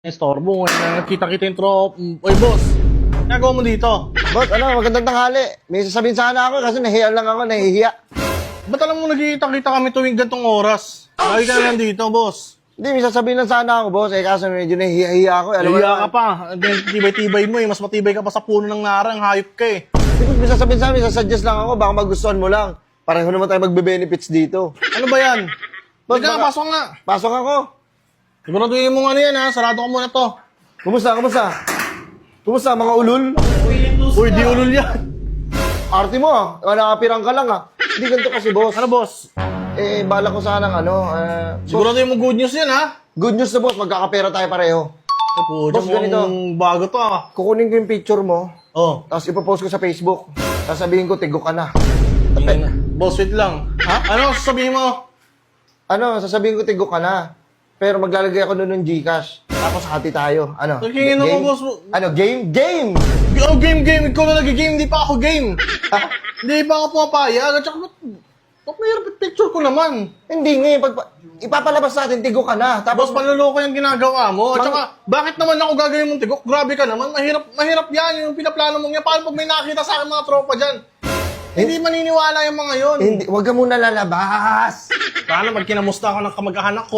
Estorbo, nakita-kita yung trop. Oy, boss. Nagawa mo dito? Boss, magandang tanghali. May sasabihin sana ako kasi nahiya lang ako, nahihiya. Ba't alam mo nagkita-kita kami tuwing gantong oras? Lagi ka na lang dito, boss. Hindi, may sasabihin lang sana ako, boss. Kaso medyo nahihiya ako. Nahiya ka pa. Tibay-tibay mo eh. Mas matibay ka pa sa puno ng narang. Hayop ka eh. Hindi, may sasabihin sana, may sasuggest lang ako. Baka magustuhan mo lang. Pareho naman tayo magbe-benefits dito. Ano ba yan? Boss, Teka, baka- pasok nga. Pasok ako. Siguraduhin mo nga yan ha. Sarado ka muna to. Kumusta, mga ulul? Uy, di ulul yan. Arte mo ah. Nakapirang ka lang ah. Hindi ganito kasi, boss. Ano, boss? Bala ko sana ng Siguraduhin mo good news yan ha. good news na, boss. Magkakapera tayo pareho. Boss, ganito. Bago to ah. Kukunin ko yung picture mo, Oh. tapos ipopost ko sa Facebook. Sasabihin ko, tigo ka na. Boss, wait lang. Ha? Ano sabihin mo? Sasabihin ko, tigo ka na. Pero maglalagay ako doon ng Gcash. Tapos hati tayo. Tingin mo, boss. Game? Game! Oh, game. Ikaw na nag-game. Hindi pa ako game. Hindi pa ako pumapayag. At saka, ba't may picture ko naman? Hindi nga, ipapalabas natin, tigo ka na. Boss, Tapos, panluloko yung ginagawa mo. At saka, bakit naman ako gagawin mong tigok? Grabe ka naman. Mahirap yan. Yung pinaplano mong yan. Paano pag may nakita sa akin mga tropa dyan? Hindi maniniwala yung mga yon. hindi, wag ka muna lalabas. Paano pag kinamusta ako ng kamag-anak ko?